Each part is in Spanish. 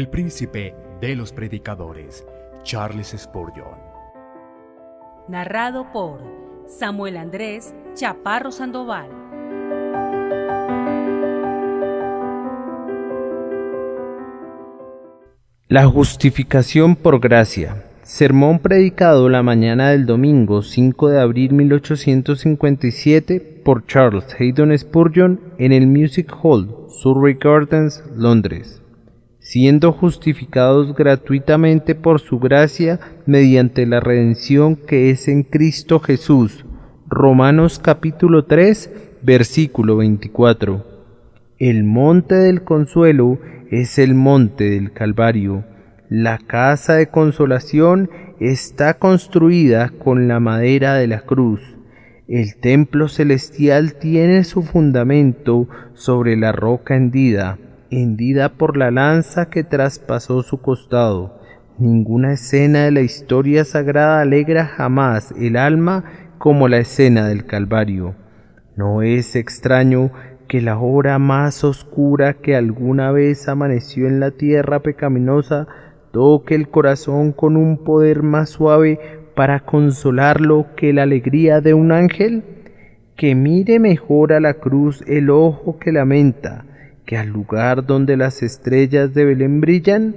el príncipe de los predicadores, Charles Spurgeon. Narrado por Samuel Andrés Chaparro Sandoval. La justificación por gracia. Sermón predicado la mañana del domingo 5 de abril 1857 por Charles Haddon Spurgeon en el Music Hall, Surrey Gardens, Londres. Siendo justificados gratuitamente por su gracia mediante la redención que es en Cristo Jesús. Romanos capítulo 3, versículo 24. El monte del consuelo es el monte del Calvario. La casa de consolación está construida con la madera de la cruz. El templo celestial tiene su fundamento sobre la roca hendida por la lanza que traspasó su costado. Ninguna escena de la historia sagrada alegra jamás el alma como la escena del Calvario. No es extraño que la hora más oscura que alguna vez amaneció en la tierra pecaminosa toque el corazón con un poder más suave para consolarlo que la alegría de un ángel. Que mire mejor a la cruz el ojo que lamenta, que al lugar donde las estrellas de Belén brillan.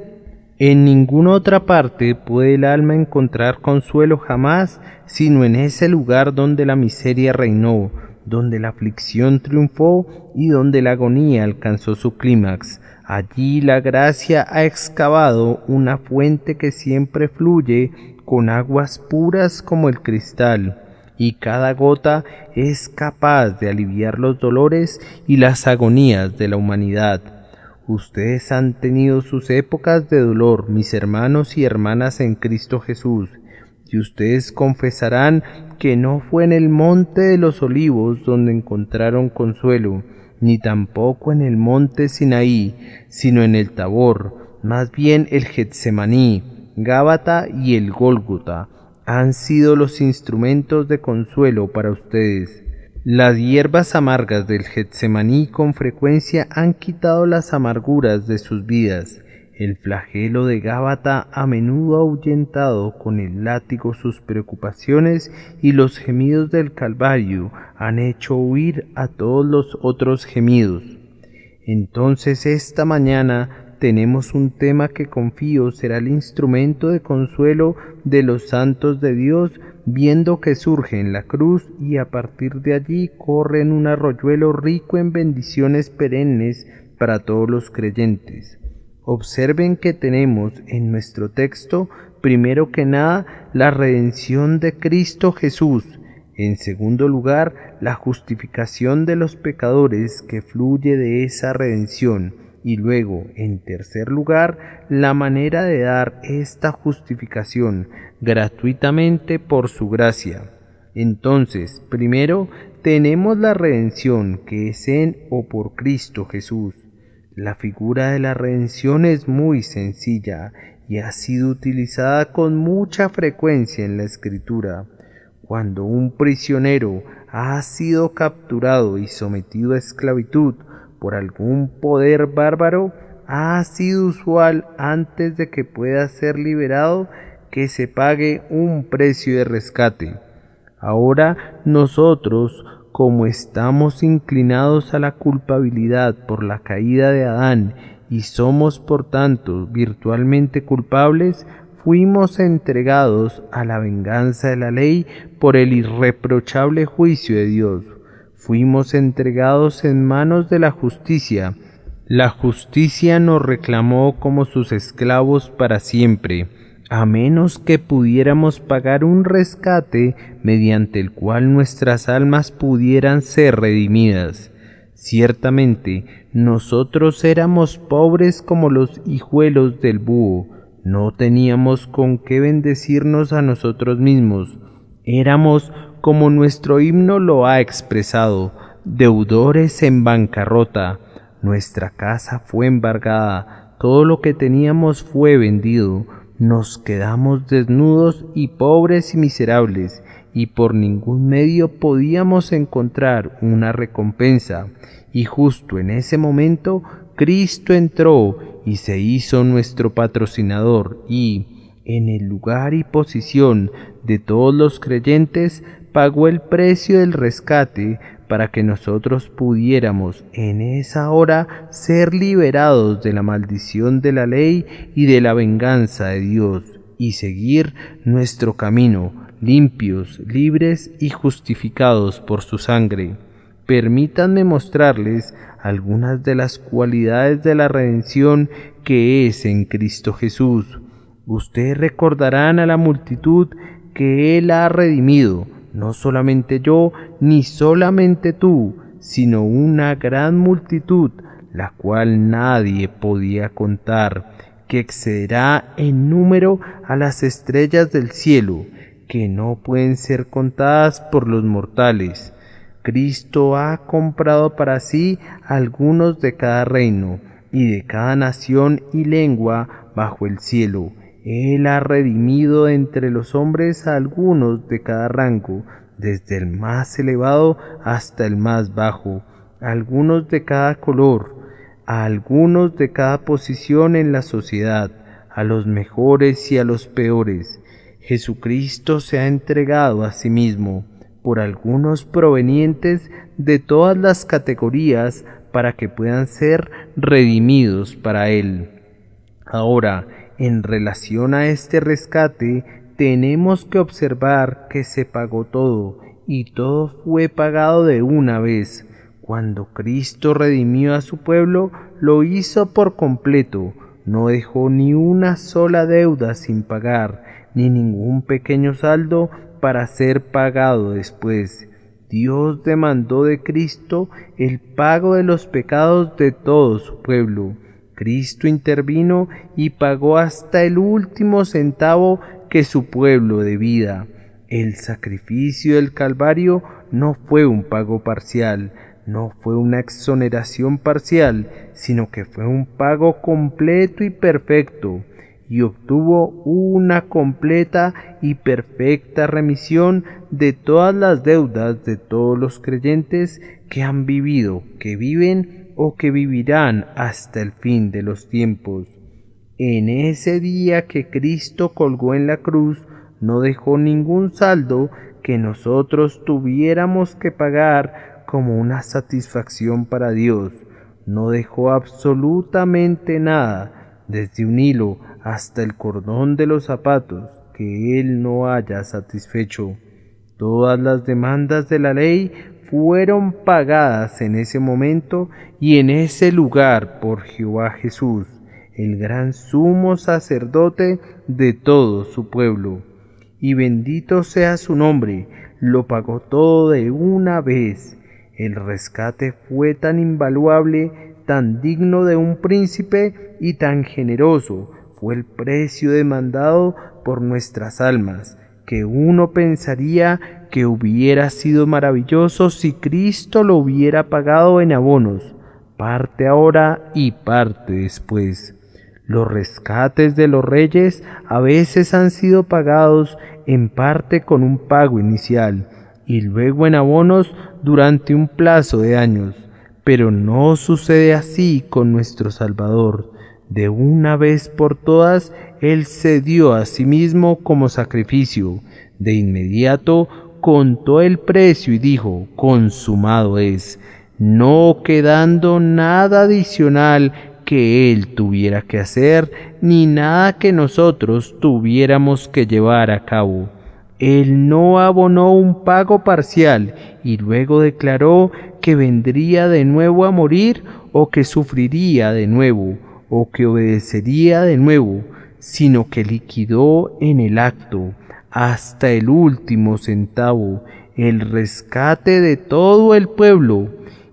En ninguna otra parte puede el alma encontrar consuelo jamás, sino en ese lugar donde la miseria reinó, donde la aflicción triunfó y donde la agonía alcanzó su clímax. Allí la gracia ha excavado una fuente que siempre fluye con aguas puras como el cristal, y cada gota es capaz de aliviar los dolores y las agonías de la humanidad. Ustedes han tenido sus épocas de dolor, mis hermanos y hermanas en Cristo Jesús, y ustedes confesarán que no fue en el monte de los olivos donde encontraron consuelo, ni tampoco en el monte Sinaí, sino en el Tabor, más bien el Getsemaní, Gábata y el Gólgota han sido los instrumentos de consuelo para ustedes. Las hierbas amargas del Getsemaní con frecuencia han quitado las amarguras de sus vidas. El flagelo de Gábata a menudo ha ahuyentado con el látigo sus preocupaciones, y los gemidos del Calvario han hecho huir a todos los otros gemidos. Entonces esta mañana tenemos un tema que confío será el instrumento de consuelo de los santos de Dios, viendo que surge en la cruz y a partir de allí corre en un arroyuelo rico en bendiciones perennes para todos los creyentes. Observen que tenemos en nuestro texto, primero que nada, la redención de Cristo Jesús. En segundo lugar, la justificación de los pecadores que fluye de esa redención. Y luego, en tercer lugar, la manera de dar esta justificación gratuitamente por su gracia. Entonces, primero, tenemos la redención que es en o por Cristo Jesús. La figura de la redención es muy sencilla y ha sido utilizada con mucha frecuencia en la Escritura. Cuando un prisionero ha sido capturado y sometido a esclavitud por algún poder bárbaro, ha sido usual antes de que pueda ser liberado que se pague un precio de rescate. Ahora nosotros, como estamos inclinados a la culpabilidad por la caída de Adán y somos por tanto virtualmente culpables, fuimos entregados a la venganza de la ley por el irreprochable juicio de Dios. Fuimos entregados en manos de la justicia. La justicia nos reclamó como sus esclavos para siempre, a menos que pudiéramos pagar un rescate mediante el cual nuestras almas pudieran ser redimidas. Ciertamente, nosotros éramos pobres como los hijuelos del búho, no teníamos con qué bendecirnos a nosotros mismos, éramos, como nuestro himno lo ha expresado, deudores en bancarrota, nuestra casa fue embargada, todo lo que teníamos fue vendido, nos quedamos desnudos y pobres y miserables, y por ningún medio podíamos encontrar una recompensa, y justo en ese momento Cristo entró y se hizo nuestro patrocinador y, en el lugar y posición de todos los creyentes, pagó el precio del rescate para que nosotros pudiéramos en esa hora ser liberados de la maldición de la ley y de la venganza de Dios y seguir nuestro camino limpios, libres y justificados por su sangre. Permítanme mostrarles algunas de las cualidades de la redención que es en Cristo Jesús. Ustedes recordarán a la multitud que Él ha redimido, no solamente yo, ni solamente tú, sino una gran multitud, la cual nadie podía contar, que excederá en número a las estrellas del cielo, que no pueden ser contadas por los mortales. Cristo ha comprado para sí algunos de cada reino y de cada nación y lengua bajo el cielo. Él ha redimido entre los hombres a algunos de cada rango, desde el más elevado hasta el más bajo, a algunos de cada color, a algunos de cada posición en la sociedad, a los mejores y a los peores. Jesucristo se ha entregado a sí mismo por algunos provenientes de todas las categorías para que puedan ser redimidos para Él. Ahora, en relación a este rescate, tenemos que observar que se pagó todo, y todo fue pagado de una vez. Cuando Cristo redimió a su pueblo, lo hizo por completo, no dejó ni una sola deuda sin pagar, ni ningún pequeño saldo para ser pagado después. Dios demandó de Cristo el pago de los pecados de todo su pueblo. Cristo intervino y pagó hasta el último centavo que su pueblo debía. El sacrificio del Calvario no fue un pago parcial, no fue una exoneración parcial, sino que fue un pago completo y perfecto, y obtuvo una completa y perfecta remisión de todas las deudas de todos los creyentes que han vivido, que viven o que vivirán hasta el fin de los tiempos. En ese día que Cristo colgó en la cruz, no dejó ningún saldo que nosotros tuviéramos que pagar como una satisfacción para Dios. No dejó absolutamente nada, desde un hilo hasta el cordón de los zapatos, que Él no haya satisfecho. Todas las demandas de la ley fueron pagadas en ese momento y en ese lugar por Jehová Jesús, el gran sumo sacerdote de todo su pueblo. Y bendito sea su nombre, lo pagó todo de una vez. El rescate fue tan invaluable, tan digno de un príncipe y tan generoso, fue el precio demandado por nuestras almas, que uno pensaría que hubiera sido maravilloso si Cristo lo hubiera pagado en abonos, parte ahora y parte después. Los rescates de los reyes a veces han sido pagados en parte con un pago inicial y luego en abonos durante un plazo de años, pero no sucede así con nuestro Salvador. De una vez por todas, Él se dio a sí mismo como sacrificio. De inmediato contó el precio y dijo: consumado es, no quedando nada adicional que Él tuviera que hacer, ni nada que nosotros tuviéramos que llevar a cabo. Él no abonó un pago parcial y luego declaró que vendría de nuevo a morir, o que sufriría de nuevo, o que obedecería de nuevo, sino que liquidó en el acto, hasta el último centavo, el rescate de todo el pueblo,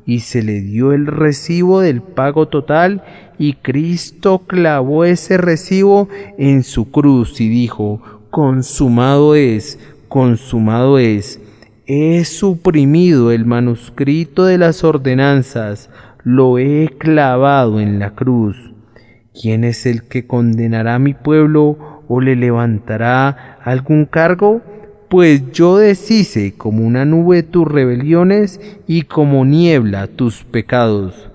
y se le dio el recibo del pago total, y Cristo clavó ese recibo en su cruz y dijo: consumado es, consumado es. He suprimido el manuscrito de las ordenanzas, lo he clavado en la cruz. ¿Quién es el que condenará a mi pueblo o le levantará algún cargo? Pues yo deshice como una nube tus rebeliones y como niebla tus pecados.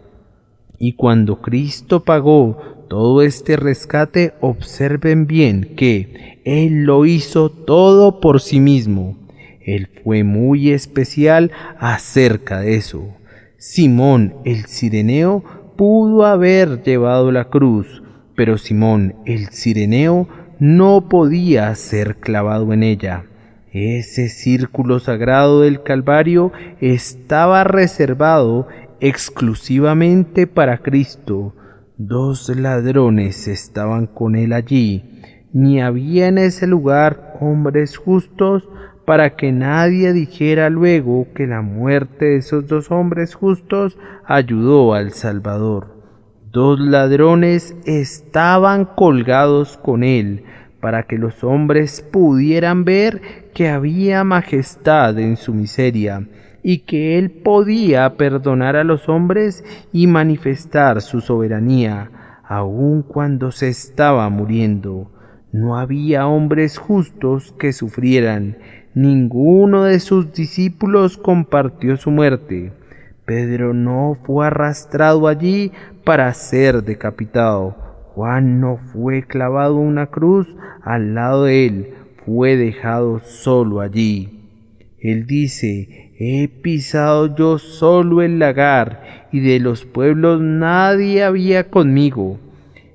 Y cuando Cristo pagó todo este rescate, observen bien que Él lo hizo todo por sí mismo. Él fue muy especial acerca de eso. Simón el Cireneo pudo haber llevado la cruz, pero Simón el Cireneo no podía ser clavado en ella. Ese círculo sagrado del Calvario estaba reservado exclusivamente para Cristo. 2 ladrones estaban con él allí. Ni había en ese lugar hombres justos para que nadie dijera luego que la muerte de esos 2 hombres justos ayudó al Salvador. 2 ladrones estaban colgados con él para que los hombres pudieran ver que había majestad en su miseria y que él podía perdonar a los hombres y manifestar su soberanía, aun cuando se estaba muriendo. No había hombres justos que sufrieran. Ninguno de sus discípulos compartió su muerte. Pedro no fue arrastrado allí para ser decapitado. Juan no fue clavado a una cruz al lado de él, fue dejado solo allí. Él dice: he pisado yo solo el lagar, y de los pueblos nadie había conmigo.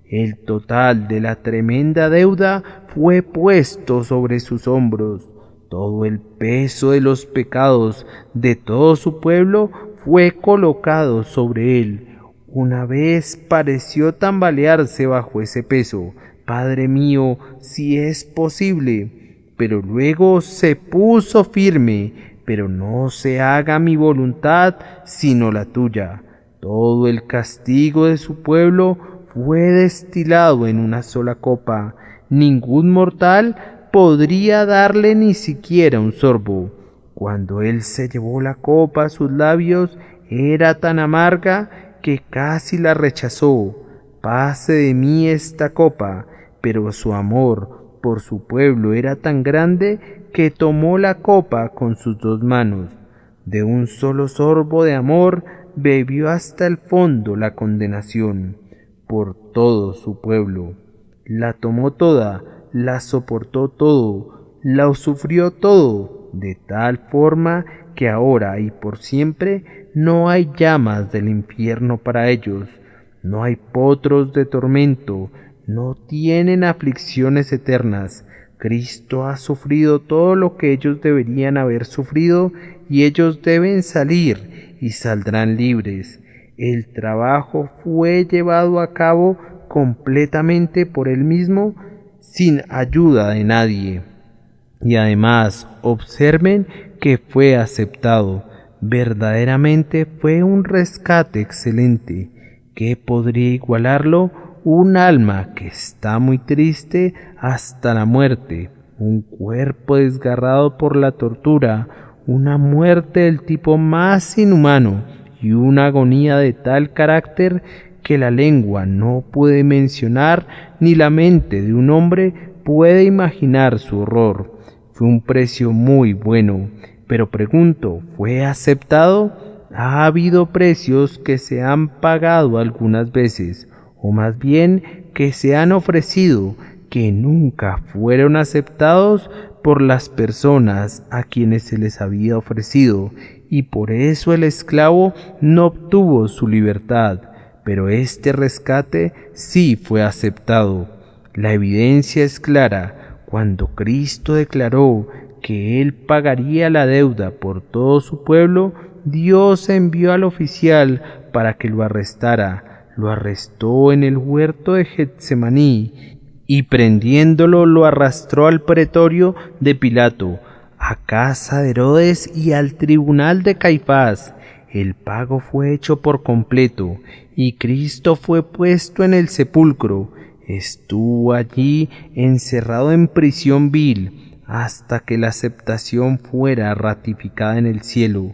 El total de la tremenda deuda fue puesto sobre sus hombros. Todo el peso de los pecados de todo su pueblo fue colocado sobre él. Una vez pareció tambalearse bajo ese peso. Padre mío, si es posible. Pero luego se puso firme. Pero no se haga mi voluntad, sino la tuya. Todo el castigo de su pueblo fue destilado en una sola copa. Ningún mortal podría darle ni siquiera un sorbo. Cuando él se llevó la copa a sus labios, era tan amarga que casi la rechazó. Pase de mí esta copa. Pero su amor por su pueblo era tan grande que tomó la copa con sus 2 manos. De un solo sorbo de amor bebió hasta el fondo la condenación por todo su pueblo. La tomó toda, la soportó todo, la sufrió todo, de tal forma que ahora y por siempre no hay llamas del infierno para ellos, no hay potros de tormento, no tienen aflicciones eternas. Cristo ha sufrido todo lo que ellos deberían haber sufrido y ellos deben salir y saldrán libres. El trabajo fue llevado a cabo completamente por él mismo, sin ayuda de nadie. Y además, observen que fue aceptado. Verdaderamente fue un rescate excelente. ¿Qué podría igualarlo? Un alma que está muy triste hasta la muerte, un cuerpo desgarrado por la tortura, una muerte del tipo más inhumano y una agonía de tal carácter que la lengua no puede mencionar ni la mente de un hombre puede imaginar su horror. Fue un precio muy bueno, pero pregunto, ¿fue aceptado? Ha habido precios que se han pagado algunas veces, o más bien que se han ofrecido, que nunca fueron aceptados por las personas a quienes se les había ofrecido, y por eso el esclavo no obtuvo su libertad, pero este rescate sí fue aceptado. La evidencia es clara. Cuando Cristo declaró que Él pagaría la deuda por todo su pueblo, Dios envió al oficial para que lo arrestara. Lo arrestó en el huerto de Getsemaní y prendiéndolo lo arrastró al pretorio de Pilato, a casa de Herodes y al tribunal de Caifás. El pago fue hecho por completo y Cristo fue puesto en el sepulcro. Estuvo allí encerrado en prisión vil hasta que la aceptación fuera ratificada en el cielo.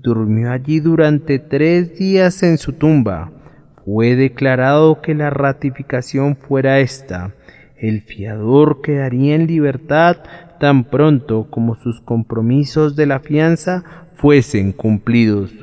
Durmió allí durante 3 días en su tumba. Fue declarado que la ratificación fuera esta: el fiador quedaría en libertad tan pronto como sus compromisos de la fianza fuesen cumplidos.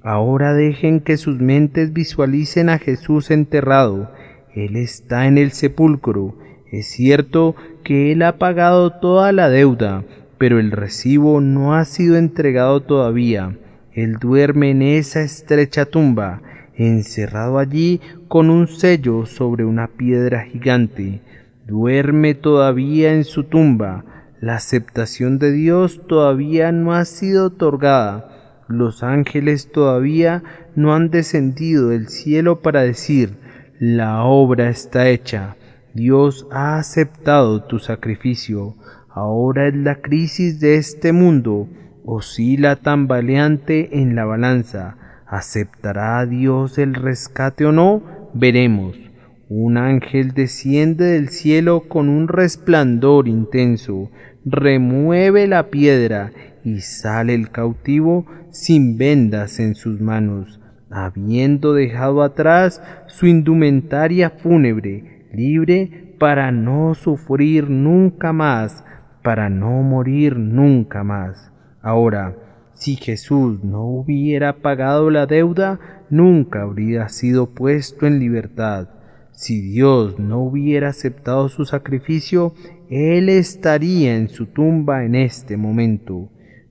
Ahora dejen que sus mentes visualicen a Jesús enterrado. Él está en el sepulcro. Es cierto que Él ha pagado toda la deuda, pero el recibo no ha sido entregado todavía. Él duerme en esa estrecha tumba, encerrado allí con un sello sobre una piedra gigante. Duerme todavía en su tumba. La aceptación de Dios todavía no ha sido otorgada. Los ángeles todavía no han descendido del cielo para decir: la obra está hecha. Dios ha aceptado tu sacrificio. Ahora es la crisis de este mundo. Oscila tambaleante en la balanza. ¿Aceptará Dios el rescate o no? Veremos. Un ángel desciende del cielo con un resplandor intenso, remueve la piedra y sale el cautivo sin vendas en sus manos, habiendo dejado atrás su indumentaria fúnebre, libre para no sufrir nunca más, para no morir nunca más. Ahora, si Jesús no hubiera pagado la deuda, nunca habría sido puesto en libertad. Si Dios no hubiera aceptado su sacrificio, Él estaría en su tumba en este momento.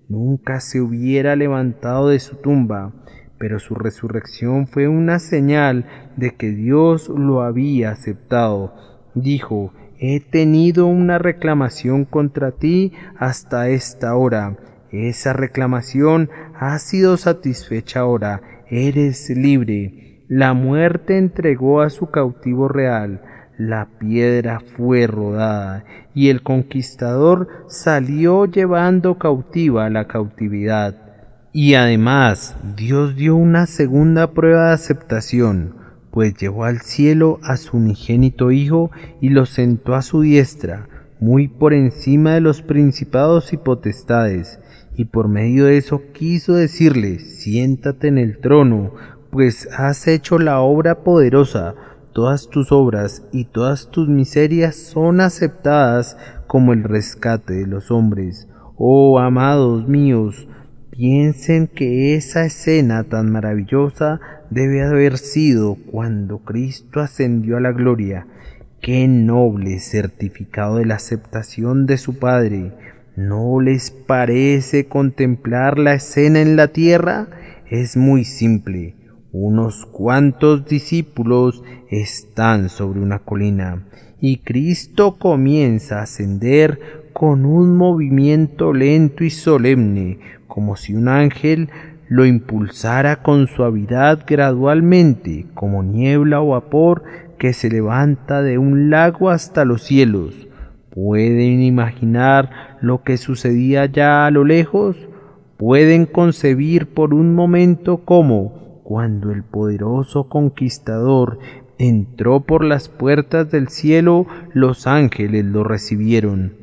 Nunca se hubiera levantado de su tumba, pero su resurrección fue una señal de que Dios lo había aceptado. Dijo: he tenido una reclamación contra ti hasta esta hora. Esa reclamación ha sido satisfecha ahora. Eres libre. La muerte entregó a su cautivo real. La piedra fue rodada y el conquistador salió llevando cautiva la cautividad. Y además, Dios dio una segunda prueba de aceptación, pues llevó al cielo a su unigénito Hijo y lo sentó a su diestra, muy por encima de los principados y potestades, y por medio de eso quiso decirle: siéntate en el trono, pues has hecho la obra poderosa. Todas tus obras y todas tus miserias son aceptadas como el rescate de los hombres. Oh, amados míos, piensen que esa escena tan maravillosa debe haber sido cuando Cristo ascendió a la gloria. ¡Qué noble certificado de la aceptación de su Padre! ¿No les parece contemplar la escena en la tierra? Es muy simple. Unos cuantos discípulos están sobre una colina y Cristo comienza a ascender con un movimiento lento y solemne, como si un ángel lo impulsara con suavidad gradualmente, como niebla o vapor que se levanta de un lago hasta los cielos. ¿Pueden imaginar lo que sucedía ya a lo lejos? ¿Pueden concebir por un momento cómo, cuando el poderoso conquistador entró por las puertas del cielo, los ángeles lo recibieron?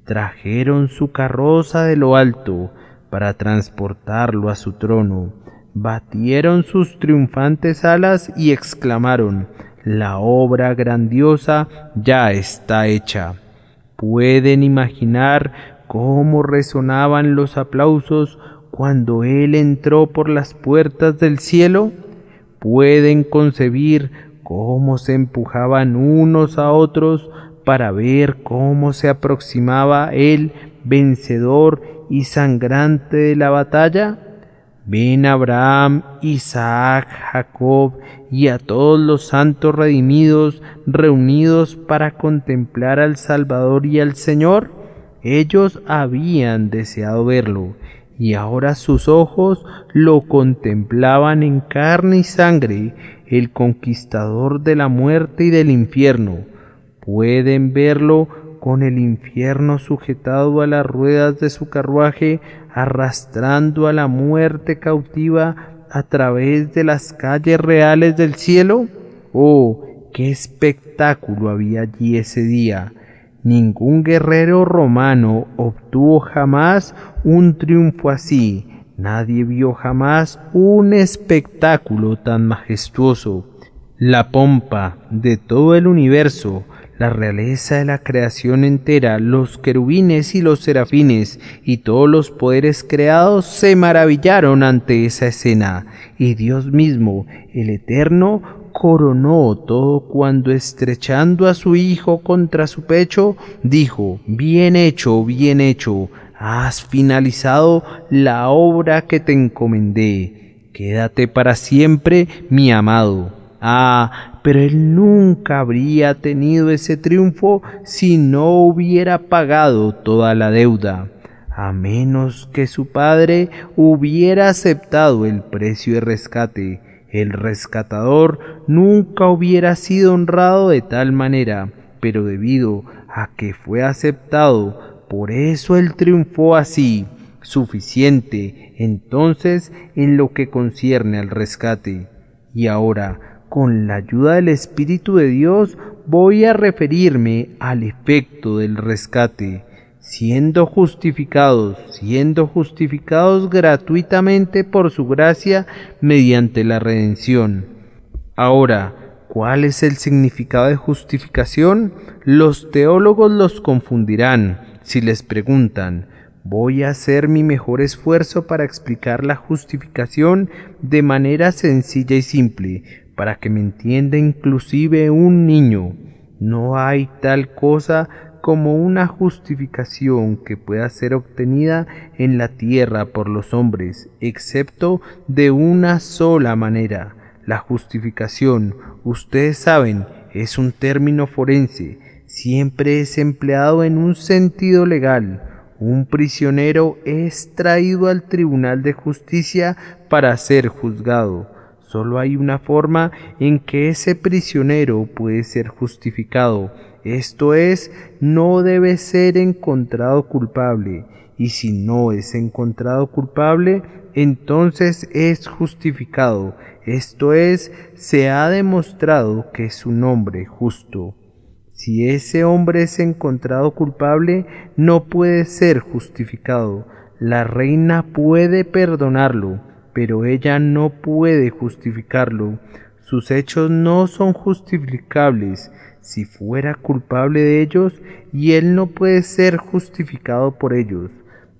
Trajeron su carroza de lo alto para transportarlo a su trono. Batieron sus triunfantes alas y exclamaron: la obra grandiosa ya está hecha. ¿Pueden imaginar cómo resonaban los aplausos cuando Él entró por las puertas del cielo? ¿Pueden concebir cómo se empujaban unos a otros para ver cómo se aproximaba Él, vencedor y sangrante de la batalla? Ven a Abraham, Isaac, Jacob y a todos los santos redimidos reunidos para contemplar al Salvador y al Señor. Ellos habían deseado verlo, y ahora sus ojos lo contemplaban en carne y sangre, el conquistador de la muerte y del infierno. Pueden verlo con el infierno sujetado a las ruedas de su carruaje, arrastrando a la muerte cautiva a través de las calles reales del cielo. ¡Oh, qué espectáculo había allí ese día! Ningún guerrero romano obtuvo jamás un triunfo así. Nadie vio jamás un espectáculo tan majestuoso. La pompa de todo el universo, la realeza de la creación entera, los querubines y los serafines y todos los poderes creados se maravillaron ante esa escena, y Dios mismo, el Eterno, coronó todo cuando, estrechando a su Hijo contra su pecho, dijo: bien hecho, has finalizado la obra que te encomendé, quédate para siempre mi amado. Pero él nunca habría tenido ese triunfo si no hubiera pagado toda la deuda, a menos que su padre hubiera aceptado el precio de rescate. El rescatador nunca hubiera sido honrado de tal manera, pero debido a que fue aceptado, por eso él triunfó así. Suficiente, entonces, en lo que concierne al rescate. Y ahora, con la ayuda del Espíritu de Dios, voy a referirme al efecto del rescate. Siendo justificados gratuitamente por su gracia mediante la redención. Ahora, ¿cuál es el significado de justificación? Los teólogos los confundirán si les preguntan. Voy a hacer mi mejor esfuerzo para explicar la justificación de manera sencilla y simple, para que me entienda inclusive un niño. No hay tal cosa como una justificación que pueda ser obtenida en la tierra por los hombres, excepto de una sola manera. La justificación, ustedes saben, es un término forense, siempre es empleado en un sentido legal. Un prisionero es traído al tribunal de justicia para ser juzgado. Solo hay una forma en que ese prisionero puede ser justificado. Esto es, no debe ser encontrado culpable, y si no es encontrado culpable, entonces es justificado. Esto es, se ha demostrado que es un hombre justo. Si ese hombre es encontrado culpable, no puede ser justificado. La reina puede perdonarlo, pero ella no puede justificarlo. Sus hechos no son justificables si fuera culpable de ellos, y él no puede ser justificado por ellos.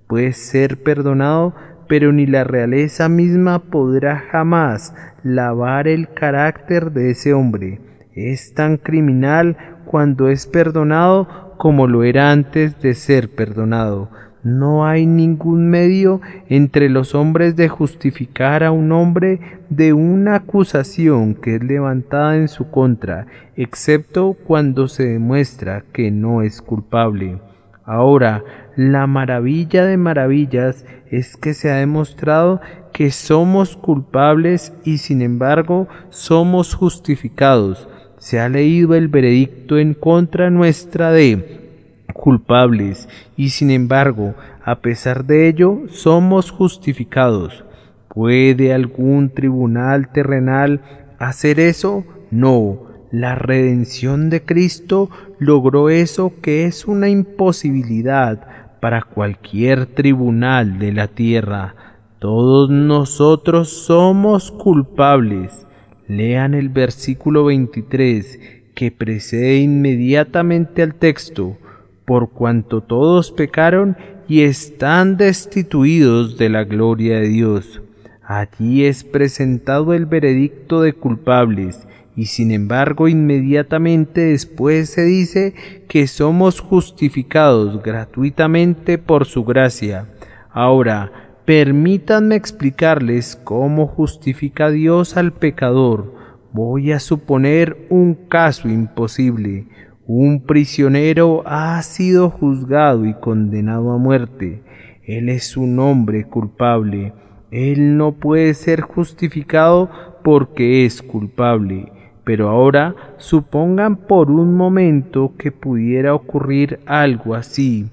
Puede ser perdonado, pero ni la realeza misma podrá jamás lavar el carácter de ese hombre. Es tan criminal cuando es perdonado como lo era antes de ser perdonado. No hay ningún medio entre los hombres de justificar a un hombre de una acusación que es levantada en su contra, excepto cuando se demuestra que no es culpable. Ahora, la maravilla de maravillas es que se ha demostrado que somos culpables y sin embargo somos justificados. Se ha leído el veredicto en contra nuestra de culpables, y sin embargo, a pesar de ello, somos justificados. ¿Puede algún tribunal terrenal hacer eso? No. La redención de Cristo logró eso que es una imposibilidad para cualquier tribunal de la tierra. Todos nosotros somos culpables. Lean el versículo 23, que precede inmediatamente al texto. Por cuanto todos pecaron y están destituidos de la gloria de Dios. Allí es presentado el veredicto de culpables, y sin embargo inmediatamente después se dice que somos justificados gratuitamente por su gracia. Ahora, permítanme explicarles cómo justifica Dios al pecador. Voy a suponer un caso imposible. Un prisionero ha sido juzgado y condenado a muerte. Él es un hombre culpable. Él no puede ser justificado porque es culpable. Pero ahora supongan por un momento que pudiera ocurrir algo así,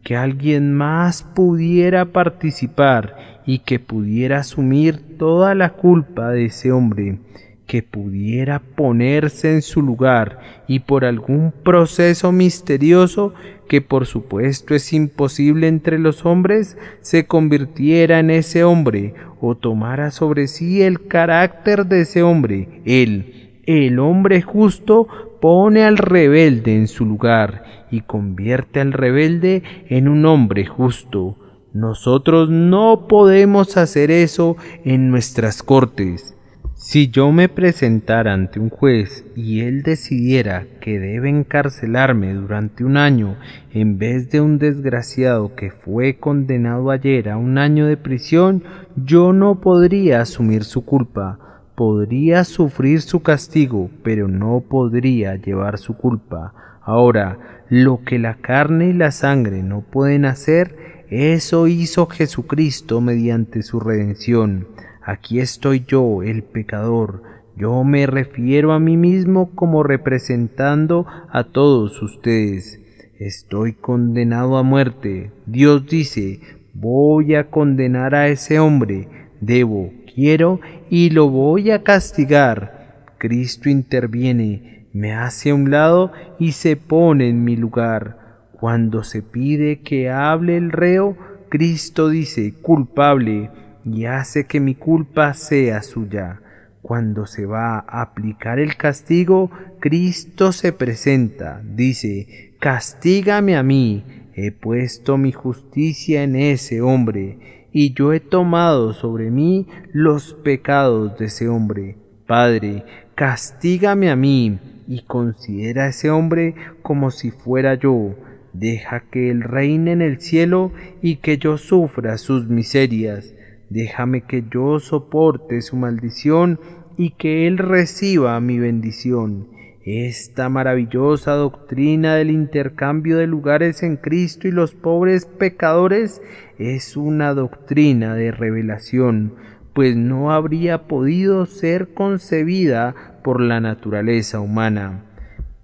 que alguien más pudiera participar y que pudiera asumir toda la culpa de ese hombre, que pudiera ponerse en su lugar y por algún proceso misterioso que por supuesto es imposible entre los hombres, se convirtiera en ese hombre o tomara sobre sí el carácter de ese hombre, el hombre justo pone al rebelde en su lugar y convierte al rebelde en un hombre justo. Nosotros no podemos hacer eso en nuestras cortes. Si yo me presentara ante un juez y él decidiera que debe encarcelarme durante 1 año en vez de un desgraciado que fue condenado ayer a 1 año de prisión, yo no podría asumir su culpa. Podría sufrir su castigo, pero no podría llevar su culpa. Ahora, lo que la carne y la sangre no pueden hacer, eso hizo Jesucristo mediante su redención. Aquí estoy yo, el pecador. Yo me refiero a mí mismo como representando a todos ustedes. Estoy condenado a muerte. Dios dice, voy a condenar a ese hombre. Debo, quiero y lo voy a castigar. Cristo interviene, me hace a un lado y se pone en mi lugar. Cuando se pide que hable el reo, Cristo dice culpable y hace que mi culpa sea suya. Cuando se va a aplicar el castigo, Cristo se presenta, dice, castígame a mí, he puesto mi justicia en ese hombre, y yo he tomado sobre mí los pecados de ese hombre. Padre, castígame a mí, y considera a ese hombre como si fuera yo. Deja que él reine en el cielo y que yo sufra sus miserias. Déjame que yo soporte su maldición y que él reciba mi bendición. Esta maravillosa doctrina del intercambio de lugares en Cristo y los pobres pecadores es una doctrina de revelación, pues no habría podido ser concebida por la naturaleza humana.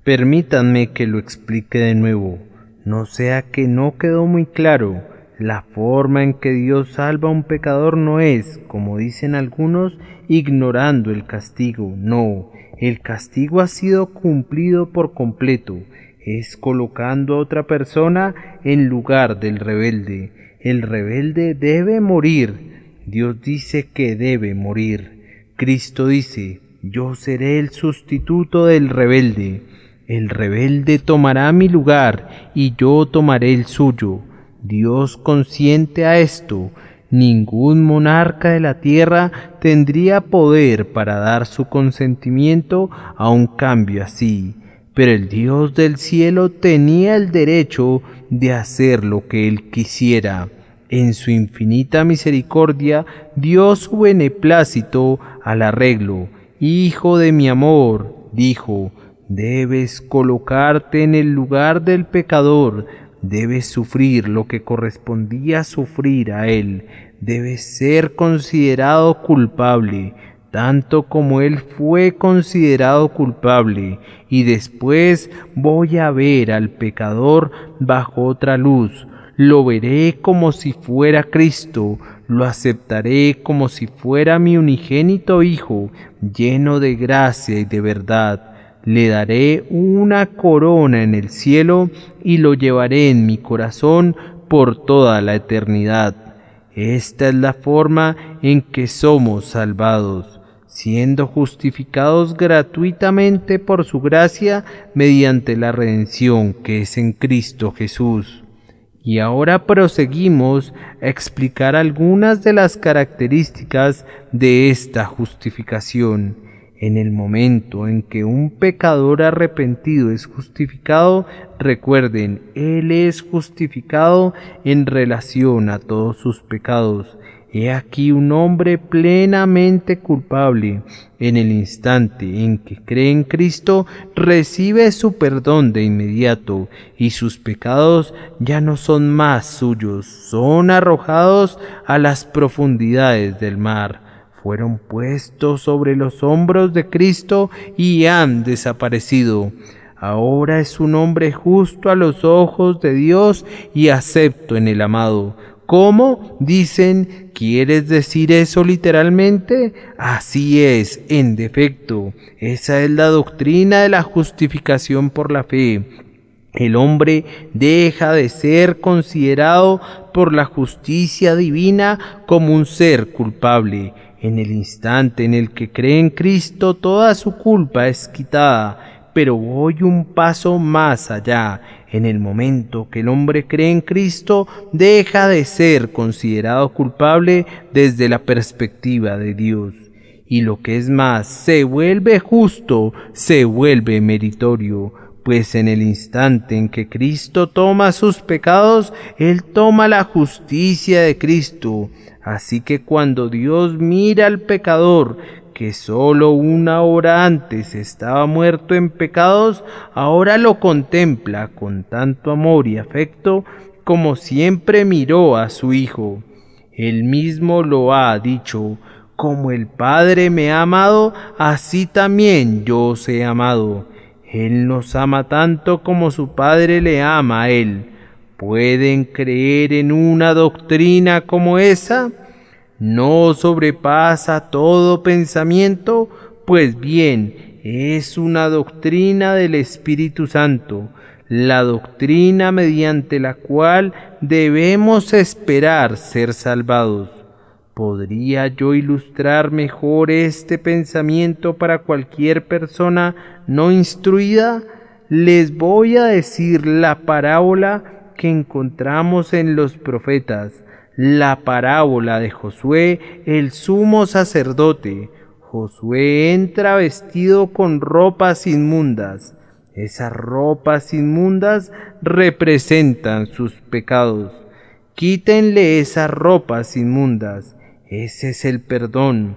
Permítanme que lo explique de nuevo, no sea que no quedó muy claro. La forma en que Dios salva a un pecador no es, como dicen algunos, ignorando el castigo. No, el castigo ha sido cumplido por completo. Es colocando a otra persona en lugar del rebelde. El rebelde debe morir. Dios dice que debe morir. Cristo dice, yo seré el sustituto del rebelde. El rebelde tomará mi lugar y yo tomaré el suyo. Dios consiente a esto. Ningún monarca de la tierra tendría poder para dar su consentimiento a un cambio así, pero el Dios del cielo tenía el derecho de hacer lo que él quisiera. En su infinita misericordia dio su beneplácito al arreglo. Hijo de mi amor, dijo, debes colocarte en el lugar del pecador. Debes sufrir lo que correspondía sufrir a él. Debes ser considerado culpable, tanto como él fue considerado culpable. Y después voy a ver al pecador bajo otra luz. Lo veré como si fuera Cristo. Lo aceptaré como si fuera mi unigénito Hijo, lleno de gracia y de verdad. Le daré una corona en el cielo y lo llevaré en mi corazón por toda la eternidad. Esta es la forma en que somos salvados, siendo justificados gratuitamente por su gracia mediante la redención que es en Cristo Jesús. Y ahora proseguimos a explicar algunas de las características de esta justificación. En el momento en que un pecador arrepentido es justificado, recuerden, él es justificado en relación a todos sus pecados. He aquí un hombre plenamente culpable. En el instante en que cree en Cristo, recibe su perdón de inmediato, y sus pecados ya no son más suyos, son arrojados a las profundidades del mar. Fueron puestos sobre los hombros de Cristo y han desaparecido. Ahora es un hombre justo a los ojos de Dios y acepto en el amado. ¿Cómo? Dicen, ¿quieres decir eso literalmente? Así es, en defecto. Esa es la doctrina de la justificación por la fe. El hombre deja de ser considerado por la justicia divina como un ser culpable. En el instante en el que cree en Cristo, toda su culpa es quitada. pero voy un paso más allá. En el momento que el hombre cree en Cristo, deja de ser considerado culpable desde la perspectiva de Dios. Y lo que es más, se vuelve justo, se vuelve meritorio, pues en el instante en que Cristo toma sus pecados, Él toma la justicia de Cristo. Así que cuando Dios mira al pecador, que solo una hora antes estaba muerto en pecados, ahora lo contempla con tanto amor y afecto como siempre miró a su Hijo. Él mismo lo ha dicho: como el Padre me ha amado, así también yo os he amado. Él nos ama tanto como su Padre le ama a Él. ¿Pueden creer en una doctrina como esa? ¿No sobrepasa todo pensamiento? Pues bien, es una doctrina del Espíritu Santo, la doctrina mediante la cual debemos esperar ser salvados. ¿Podría yo ilustrar mejor este pensamiento para cualquier persona no instruida? Les voy a decir la parábola que encontramos en los profetas, la parábola de Josué, el sumo sacerdote. Josué entra vestido con ropas inmundas. Esas ropas inmundas representan sus pecados. Quítenle esas ropas inmundas. Ese es el perdón.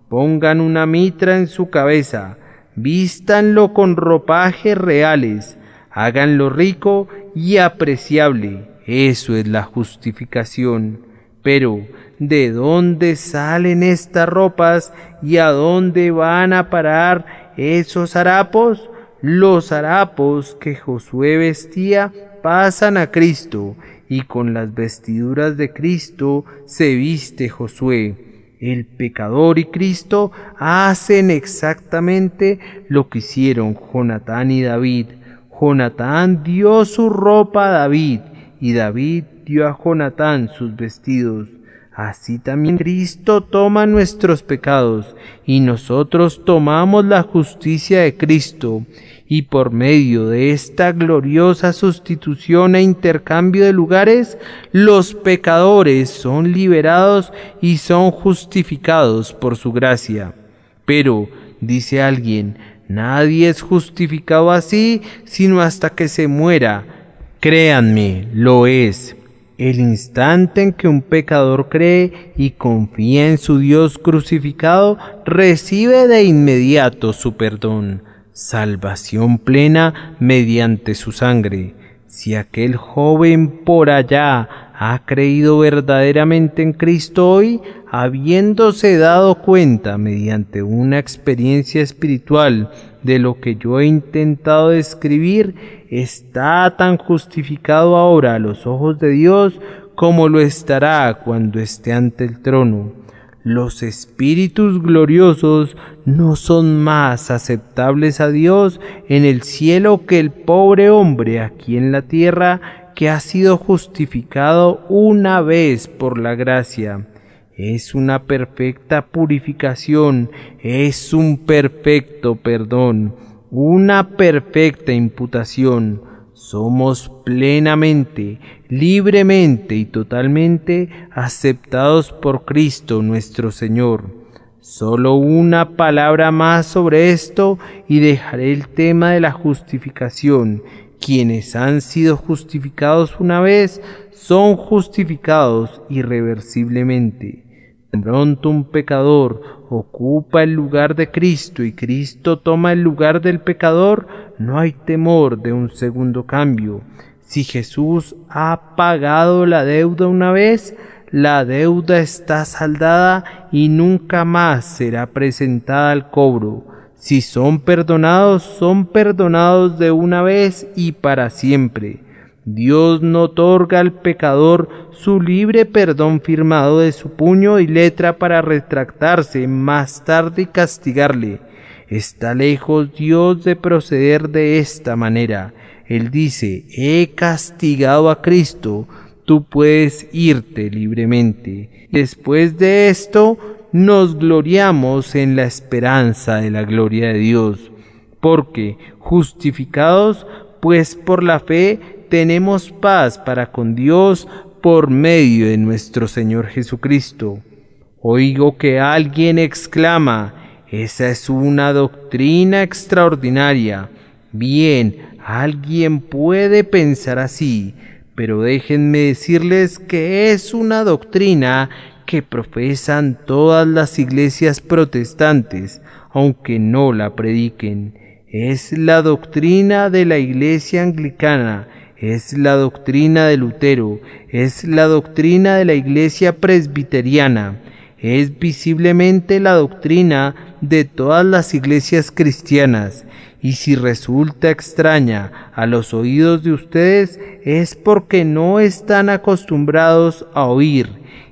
Pongan una mitra en su cabeza. Vístanlo con ropajes reales. Háganlo rico y apreciable. Eso es la justificación. Pero, ¿de dónde salen estas ropas y a dónde van a parar esos harapos? Los harapos que Josué vestía pasan a Cristo, y con las vestiduras de Cristo se viste Josué. El pecador y Cristo hacen exactamente lo que hicieron Jonatán y David. Jonatán dio su ropa a David, y David dio a Jonatán sus vestidos. Así también Cristo toma nuestros pecados, y nosotros tomamos la justicia de Cristo, y por medio de esta gloriosa sustitución e intercambio de lugares, los pecadores son liberados y son justificados por su gracia. Pero, dice alguien, nadie es justificado así, sino hasta que se muera. Créanme, lo es. El instante en que un pecador cree y confía en su Dios crucificado, recibe de inmediato su perdón, salvación plena mediante su sangre. Si aquel joven por allá ha creído verdaderamente en Cristo hoy, habiéndose dado cuenta mediante una experiencia espiritual de lo que yo he intentado describir, está tan justificado ahora a los ojos de Dios como lo estará cuando esté ante el trono. Los espíritus gloriosos no son más aceptables a Dios en el cielo que el pobre hombre aquí en la tierra que ha sido justificado una vez por la gracia. Es una perfecta purificación, es un perfecto perdón, una perfecta imputación. Somos plenamente, libremente y totalmente aceptados por Cristo nuestro Señor. Solo una palabra más sobre esto y dejaré el tema de la justificación. Quienes han sido justificados una vez son justificados irreversiblemente. Tan pronto un pecador ocupa el lugar de Cristo y Cristo toma el lugar del pecador, no hay temor de un segundo cambio. Si Jesús ha pagado la deuda una vez, la deuda está saldada y nunca más será presentada al cobro. Si son perdonados de una vez y para siempre. Dios no otorga al pecador su libre perdón firmado de su puño y letra para retractarse más tarde y castigarle. Está lejos Dios de proceder de esta manera. Él dice: he castigado a Cristo, tú puedes irte libremente. Después de esto, nos gloriamos en la esperanza de la gloria de Dios. porque, justificados, pues por la fe, tenemos paz para con Dios por medio de nuestro Señor Jesucristo. Oigo que alguien exclama: esa es una doctrina extraordinaria. Bien, alguien puede pensar así, pero déjenme decirles que es una doctrina que profesan todas las iglesias protestantes, aunque no la prediquen. Es la doctrina de la Iglesia Anglicana, es la doctrina de Lutero, es la doctrina de la Iglesia Presbiteriana, es visiblemente la doctrina de todas las iglesias cristianas. Y si resulta extraña a los oídos de ustedes, es porque no están acostumbrados a oír,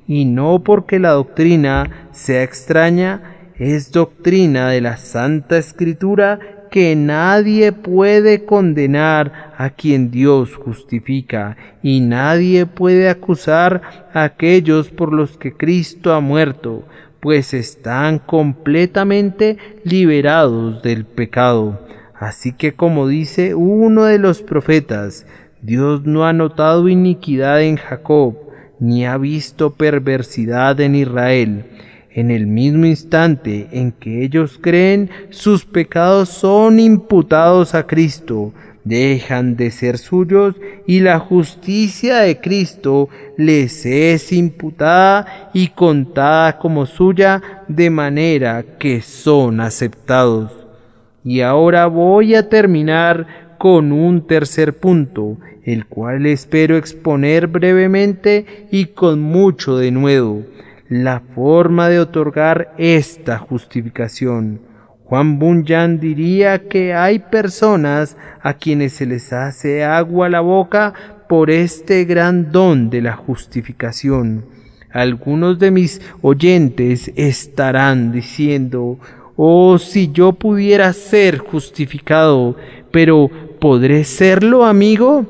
y no porque la doctrina sea extraña. Es doctrina de la Santa Escritura, que nadie puede condenar a quien Dios justifica, y nadie puede acusar a aquellos por los que Cristo ha muerto, pues están completamente liberados del pecado. Así que, como dice uno de los profetas, Dios no ha notado iniquidad en Jacob, ni ha visto perversidad en Israel. En el mismo instante en que ellos creen, sus pecados son imputados a Cristo, dejan de ser suyos, y la justicia de Cristo les es imputada y contada como suya, de manera que son aceptados. Y ahora voy a terminar con un tercer punto, el cual espero exponer brevemente y con mucho denuedo: la forma de otorgar esta justificación. Juan Bunyan diría que hay personas a quienes se les hace agua la boca por este gran don de la justificación. Algunos de mis oyentes estarán diciendo: oh, si yo pudiera ser justificado, pero ¿podré serlo, amigo?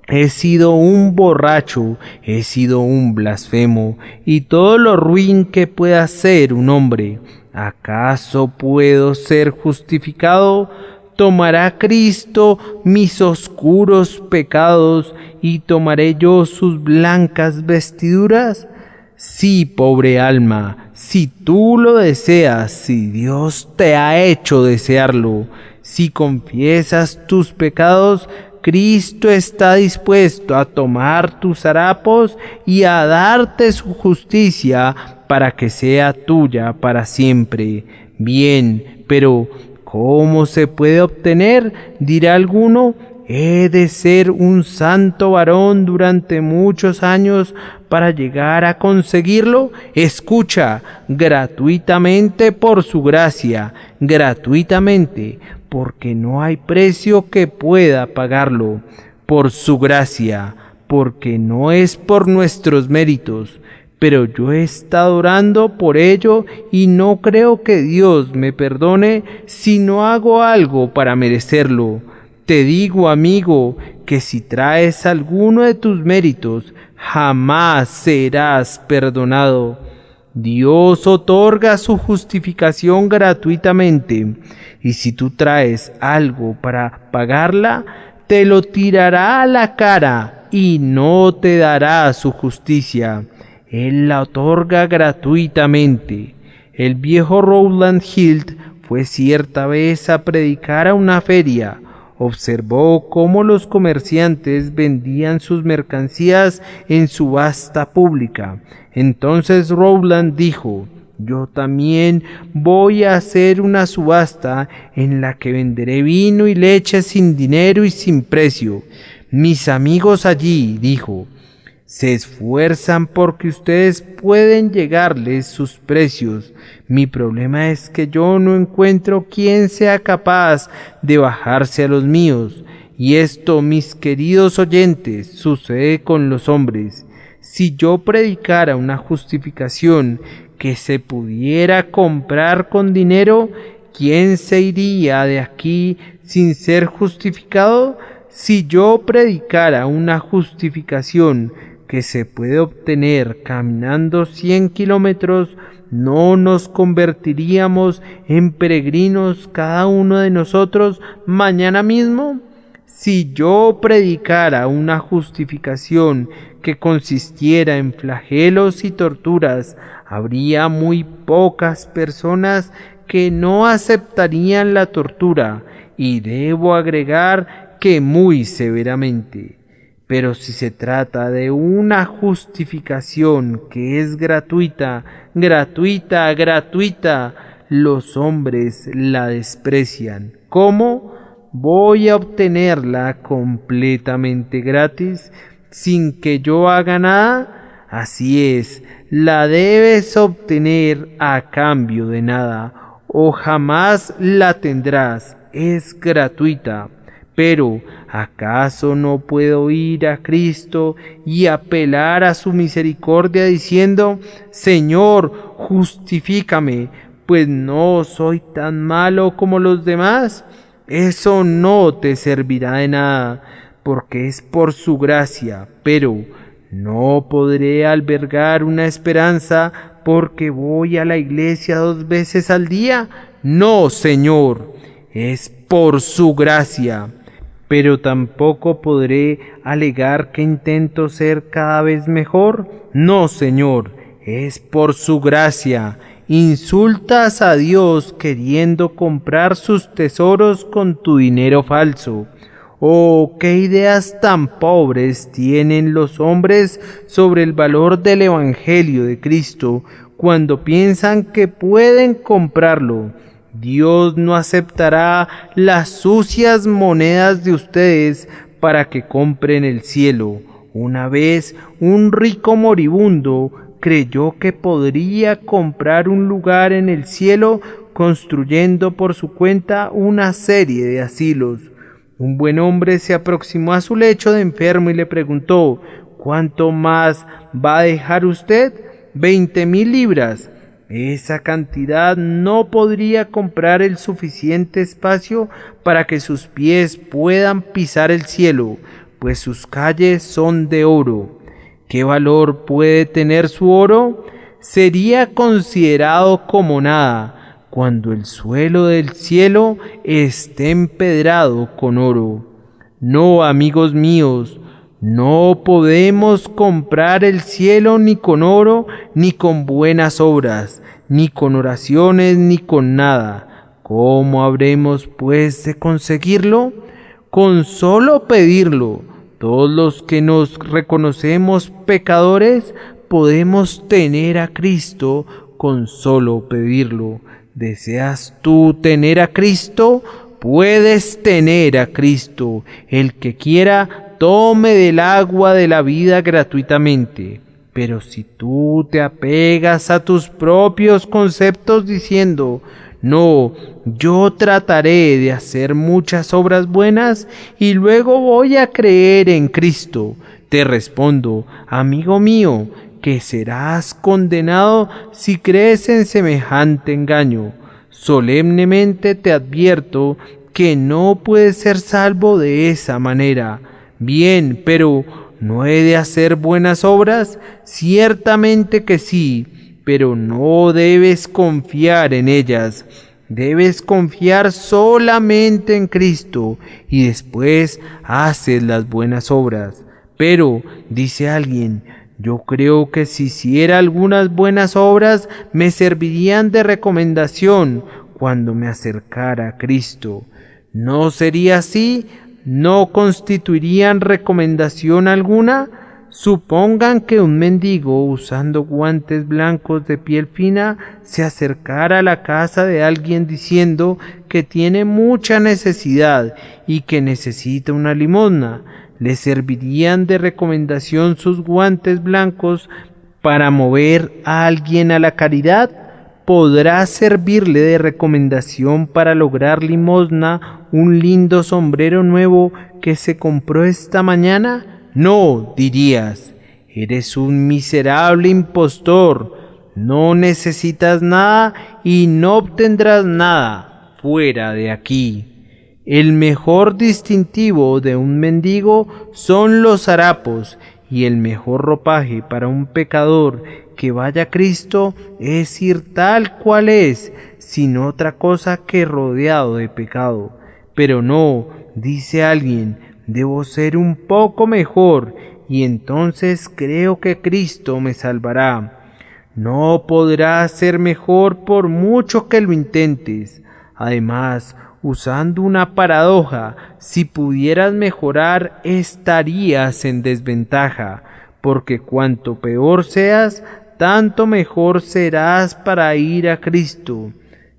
He sido un borracho, he sido un blasfemo, y todo lo ruin que pueda ser un hombre. ¿Acaso puedo ser justificado? ¿Tomará Cristo mis oscuros pecados y tomaré yo sus blancas vestiduras? Sí, pobre alma, si tú lo deseas, si Dios te ha hecho desearlo, si confiesas tus pecados, Cristo está dispuesto a tomar tus harapos y a darte su justicia para que sea tuya para siempre. Bien, pero ¿cómo se puede obtener? Dirá alguno. He de ser un santo varón durante muchos años para llegar a conseguirlo. Escucha: gratuitamente por su gracia, gratuitamente, porque no hay precio que pueda pagarlo, por su gracia, porque no es por nuestros méritos. Pero yo he estado orando por ello y no creo que Dios me perdone si no hago algo para merecerlo. Te digo, amigo, que si traes alguno de tus méritos, jamás serás perdonado. Dios otorga su justificación gratuitamente, y si tú traes algo para pagarla, te lo tirará a la cara y no te dará su justicia. Él la otorga gratuitamente. El viejo Rowland Hill fue cierta vez a predicar a una feria. Observó cómo los comerciantes vendían sus mercancías en subasta pública. Entonces Rowland dijo: yo también voy a hacer una subasta en la que venderé vino y leche sin dinero y sin precio. Mis amigos allí, dijo, se esfuerzan porque ustedes pueden llegarles sus precios. Mi problema es que yo no encuentro quien sea capaz de bajarse a los míos. Y esto, mis queridos oyentes, sucede con los hombres. Si yo predicara una justificación que se pudiera comprar con dinero, ¿quién se iría de aquí sin ser justificado? Si yo predicara una justificación que se puede obtener caminando 100 kilómetros, ¿no nos convertiríamos en peregrinos cada uno de nosotros mañana mismo? Si yo predicara una justificación que consistiera en flagelos y torturas, habría muy pocas personas que no aceptarían la tortura, y debo agregar que muy severamente. Pero si se trata de una justificación que es gratuita, los hombres la desprecian. ¿Cómo voy a obtenerla completamente gratis sin que yo haga nada? Así es, la debes obtener a cambio de nada, o jamás la tendrás. Es gratuita. Pero, ¿acaso no puedo ir a Cristo y apelar a su misericordia diciendo: Señor, justifícame, pues no soy tan malo como los demás? Eso no te servirá de nada, porque es por su gracia. Pero no podré albergar una esperanza porque voy a la iglesia 2 veces al día. No, Señor, es por su gracia. Pero tampoco podré alegar que intento ser cada vez mejor. No, Señor, es por su gracia. Insultas a Dios queriendo comprar sus tesoros con tu dinero falso. Oh, qué ideas tan pobres tienen los hombres sobre el valor del Evangelio de Cristo cuando piensan que pueden comprarlo. Dios no aceptará las sucias monedas de ustedes para que compren el cielo. Una vez un rico moribundo creyó que podría comprar un lugar en el cielo construyendo por su cuenta una serie de asilos. Un buen hombre se aproximó a su lecho de enfermo y le preguntó: ¿cuánto más va a dejar usted? 20,000 libras. Esa cantidad no podría comprar el suficiente espacio para que sus pies puedan pisar el cielo, pues sus calles son de oro. ¿Qué valor puede tener su oro? Sería considerado como nada cuando el suelo del cielo esté empedrado con oro. No, amigos míos, no podemos comprar el cielo ni con oro, ni con buenas obras, ni con oraciones, ni con nada. ¿Cómo habremos, pues, de conseguirlo? Con solo pedirlo. Todos los que nos reconocemos pecadores podemos tener a Cristo con solo pedirlo. ¿Deseas tú tener a Cristo? Puedes tener a Cristo. El que quiera, tome del agua de la vida gratuitamente. Pero si tú te apegas a tus propios conceptos diciendo: no, yo trataré de hacer muchas obras buenas y luego voy a creer en Cristo, te respondo: amigo mío, que serás condenado si crees en semejante engaño. Solemnemente te advierto que no puedes ser salvo de esa manera. Bien, pero ¿no he de hacer buenas obras? Ciertamente que sí, pero no debes confiar en ellas. Debes confiar solamente en Cristo y después haces las buenas obras. Pero, dice alguien, yo creo que si hiciera algunas buenas obras me servirían de recomendación cuando me acercara a Cristo. ¿No sería así? ¿No constituirían recomendación alguna? Supongan que un mendigo usando guantes blancos de piel fina se acercara a la casa de alguien diciendo que tiene mucha necesidad y que necesita una limosna. ¿Le servirían de recomendación sus guantes blancos para mover a alguien a la caridad? ¿Podrá servirle de recomendación para lograr limosna un lindo sombrero nuevo que se compró esta mañana? No, dirías, eres un miserable impostor, no necesitas nada y no obtendrás nada fuera de aquí. El mejor distintivo de un mendigo son los harapos, y el mejor ropaje para un pecador que vaya a Cristo es ir tal cual es, sin otra cosa que rodeado de pecado. Pero no, dice alguien, debo ser un poco mejor, y entonces creo que Cristo me salvará. No podrás ser mejor por mucho que lo intentes. Además, usando una paradoja, si pudieras mejorar, estarías en desventaja, porque cuanto peor seas, tanto mejor serás para ir a Cristo.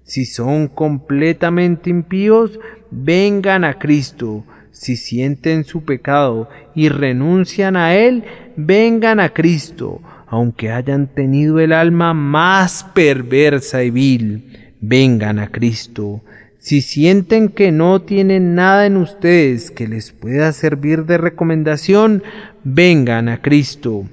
Si son completamente impíos, vengan a Cristo. Si sienten su pecado y renuncian a él, vengan a Cristo. Aunque hayan tenido el alma más perversa y vil, vengan a Cristo. Si sienten que no tienen nada en ustedes que les pueda servir de recomendación, vengan a Cristo.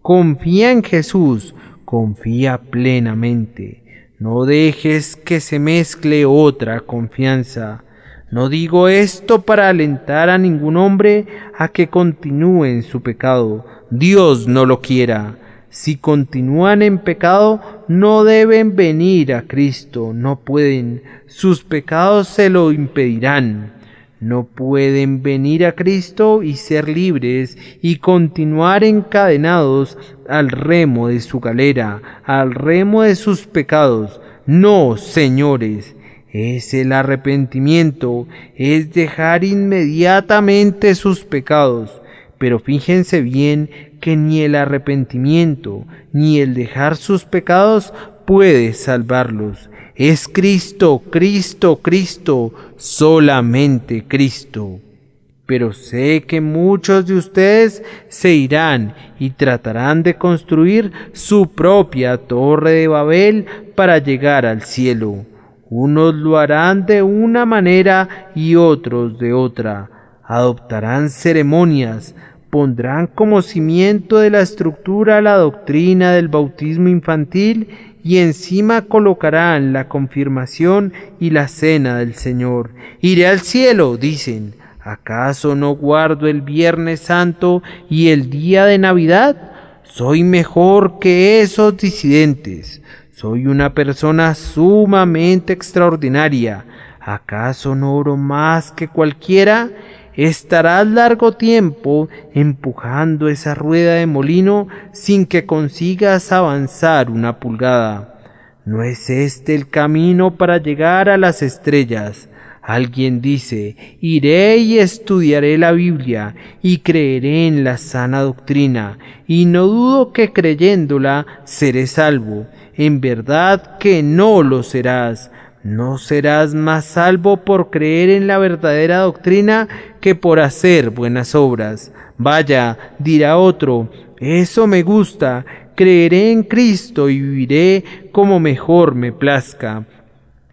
Confía en Jesús, confía plenamente. No dejes que se mezcle otra confianza. No digo esto para alentar a ningún hombre a que continúe en su pecado. Dios no lo quiera. Si continúan en pecado, no deben venir a Cristo, no pueden, sus pecados se lo impedirán. No pueden venir a Cristo y ser libres y continuar encadenados al remo de su galera, al remo de sus pecados. No, señores, es el arrepentimiento, es dejar inmediatamente sus pecados. Pero fíjense bien que ni el arrepentimiento ni el dejar sus pecados puede salvarlos. Es Cristo, Cristo, Cristo, solamente Cristo. Pero sé que muchos de ustedes se irán y tratarán de construir su propia torre de Babel para llegar al cielo. Unos lo harán de una manera y otros de otra. Adoptarán ceremonias, pondrán como cimiento de la estructura la doctrina del bautismo infantil y encima colocarán la confirmación y la cena del Señor. Iré al cielo, dicen. ¿Acaso no guardo el Viernes Santo y el día de Navidad? Soy mejor que esos disidentes. Soy una persona sumamente extraordinaria. ¿Acaso no oro más que cualquiera? Estarás largo tiempo empujando esa rueda de molino sin que consigas avanzar una pulgada. ¿No es este el camino para llegar a las estrellas? Alguien dice, iré y estudiaré la Biblia y creeré en la sana doctrina, y no dudo que creyéndola seré salvo. En verdad que no lo serás. No serás más salvo por creer en la verdadera doctrina que por hacer buenas obras. Vaya, dirá otro, eso me gusta, creeré en Cristo y viviré como mejor me plazca.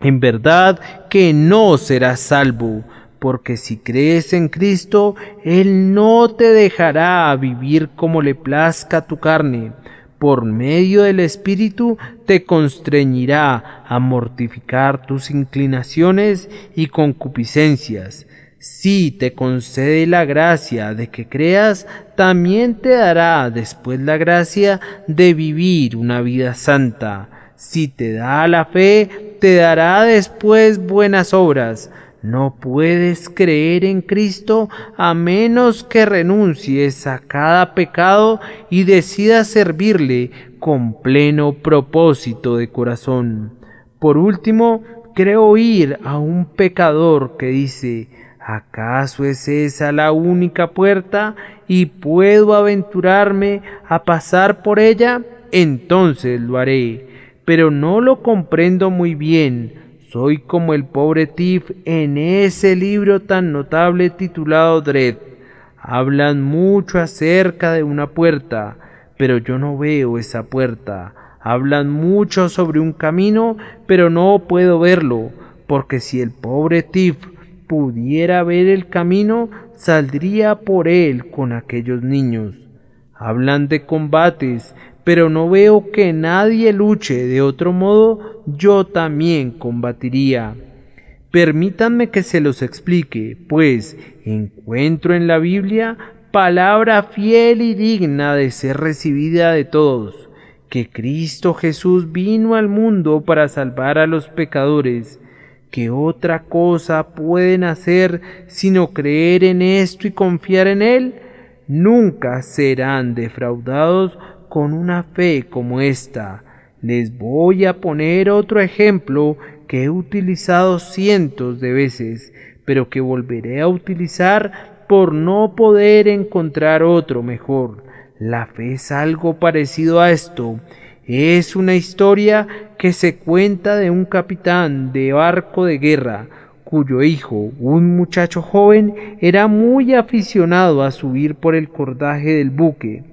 En verdad que no serás salvo, porque si crees en Cristo, Él no te dejará vivir como le plazca a tu carne. Por medio del Espíritu te constreñirá a mortificar tus inclinaciones y concupiscencias. Si te concede la gracia de que creas, también te dará después la gracia de vivir una vida santa. Si te da la fe, te dará después buenas obras. No puedes creer en Cristo a menos que renuncies a cada pecado y decidas servirle con pleno propósito de corazón. Por último, creo oír a un pecador que dice, ¿acaso es esa la única puerta y puedo aventurarme a pasar por ella? Entonces lo haré, pero no lo comprendo muy bien. Soy como el pobre Tiff en ese libro tan notable titulado Dredd. Hablan mucho acerca de una puerta, pero yo no veo esa puerta. Hablan mucho sobre un camino, pero no puedo verlo, porque si el pobre Tiff pudiera ver el camino, saldría por él con aquellos niños. Hablan de combates, pero no veo que nadie luche, de otro modo yo también combatiría. Permítanme que se los explique, pues encuentro en la Biblia palabra fiel y digna de ser recibida de todos, que Cristo Jesús vino al mundo para salvar a los pecadores. ¿Qué otra cosa pueden hacer sino creer en esto y confiar en Él? Nunca serán defraudados con una fe como esta. Les voy a poner otro ejemplo que he utilizado cientos de veces, pero que volveré a utilizar por no poder encontrar otro mejor. La fe es algo parecido a esto. Es una historia que se cuenta de un capitán de barco de guerra, cuyo hijo, un muchacho joven, era muy aficionado a subir por el cordaje del buque.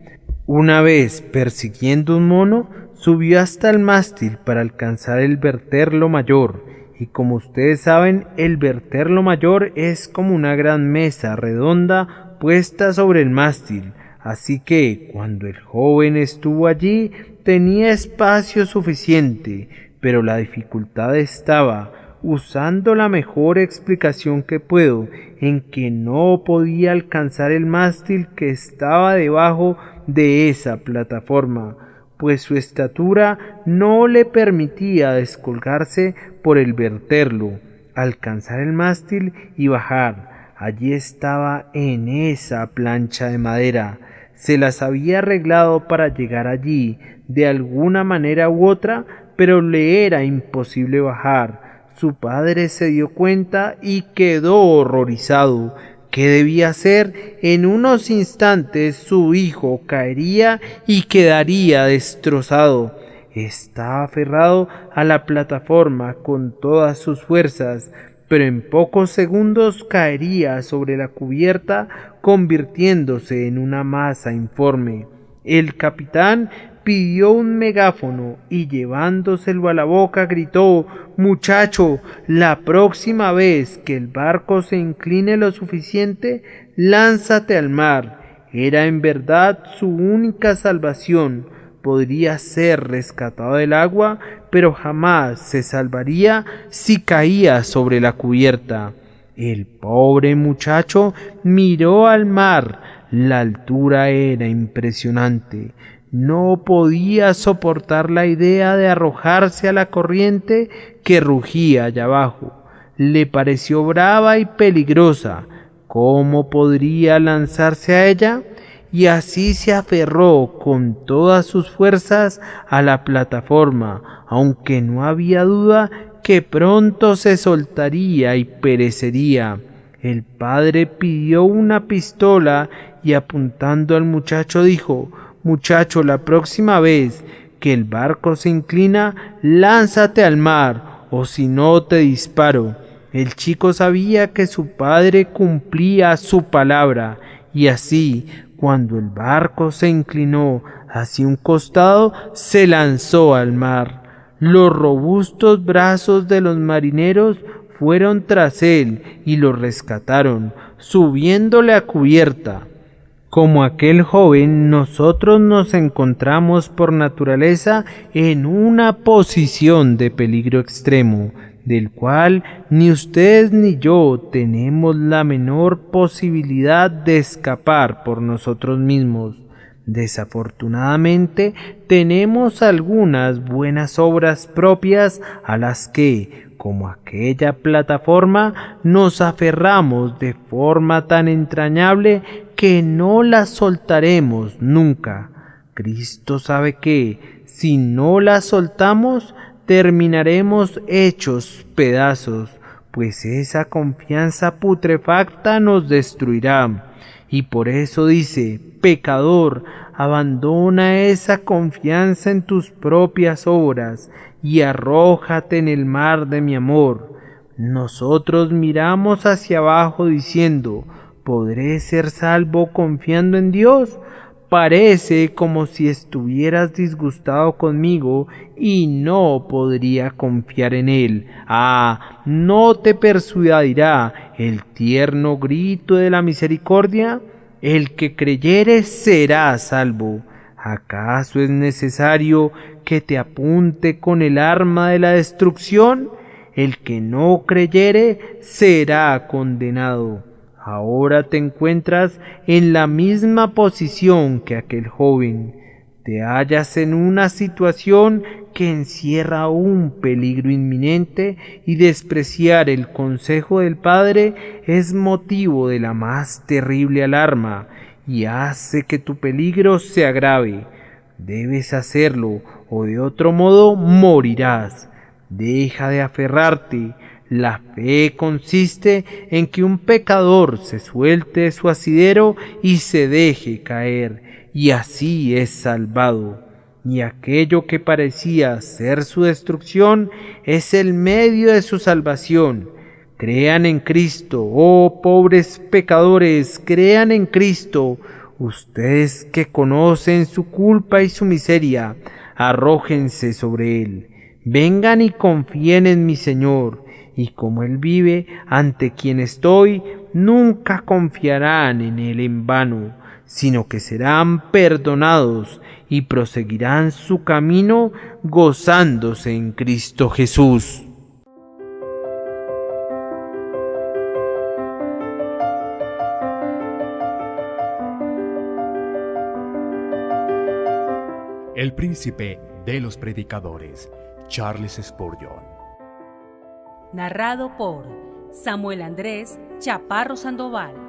Una vez, persiguiendo un mono, subió hasta el mástil para alcanzar el verterlo mayor, y como ustedes saben, el verterlo mayor es como una gran mesa redonda puesta sobre el mástil. Así que, cuando el joven estuvo allí, tenía espacio suficiente, pero la dificultad estaba, usando la mejor explicación que puedo, en que no podía alcanzar el mástil que estaba debajo de esa plataforma, pues su estatura no le permitía descolgarse por el verterlo, alcanzar el mástil y bajar. Allí estaba en esa plancha de madera. Se las había arreglado para llegar allí de alguna manera u otra, pero le era imposible bajar. Su padre se dio cuenta y quedó horrorizado. ¿Qué debía hacer? En unos instantes su hijo caería y quedaría destrozado. Estaba aferrado a la plataforma con todas sus fuerzas, pero en pocos segundos caería sobre la cubierta, convirtiéndose en una masa informe. El capitán pidió un megáfono y llevándoselo a la boca gritó: «Muchacho, la próxima vez que el barco se incline lo suficiente, lánzate al mar». Era en verdad su única salvación. Podría ser rescatado del agua, pero jamás se salvaría si caía sobre la cubierta. El pobre muchacho miró al mar. La altura era impresionante. No podía soportar la idea de arrojarse a la corriente que rugía allá abajo. Le pareció brava y peligrosa. ¿Cómo podría lanzarse a ella? Y así se aferró con todas sus fuerzas a la plataforma, aunque no había duda que pronto se soltaría y perecería. El padre pidió una pistola y apuntando al muchacho dijo: «Muchacho, la próxima vez que el barco se inclina, lánzate al mar, o si no te disparo». El chico sabía que su padre cumplía su palabra, y así, cuando el barco se inclinó hacia un costado, se lanzó al mar. Los robustos brazos de los marineros fueron tras él y lo rescataron, subiéndole a cubierta. Como aquel joven, nosotros nos encontramos por naturaleza en una posición de peligro extremo, del cual ni ustedes ni yo tenemos la menor posibilidad de escapar por nosotros mismos. Desafortunadamente, tenemos algunas buenas obras propias a las que, como aquella plataforma, nos aferramos de forma tan entrañable que no las soltaremos nunca. Cristo sabe que, si no las soltamos, terminaremos hechos pedazos, pues esa confianza putrefacta nos destruirá. Y por eso dice: «Pecador, abandona esa confianza en tus propias obras y arrójate en el mar de mi amor». Nosotros miramos hacia abajo diciendo: ¿podré ser salvo confiando en Dios? Parece como si estuvieras disgustado conmigo y no podría confiar en Él. Ah, ¿no te persuadirá el tierno grito de la misericordia? El que creyere será salvo. ¿Acaso es necesario que te apunte con el arma de la destrucción? El que no creyere será condenado. Ahora te encuentras en la misma posición que aquel joven. Te hallas en una situación que encierra un peligro inminente y despreciar el consejo del Padre es motivo de la más terrible alarma y hace que tu peligro se agrave. Debes hacerlo o de otro modo morirás. Deja de aferrarte. La fe consiste en que un pecador se suelte de su asidero y se deje caer, y así es salvado. Y aquello que parecía ser su destrucción es el medio de su salvación. Crean en Cristo, oh pobres pecadores, crean en Cristo. Ustedes que conocen su culpa y su miseria, arrójense sobre Él. Vengan y confíen en mi Señor, y como Él vive, ante quien estoy, nunca confiarán en Él en vano, sino que serán perdonados y proseguirán su camino gozándose en Cristo Jesús. El príncipe de los predicadores, Charles Spurgeon. Narrado por Samuel Andrés Chaparro Sandoval.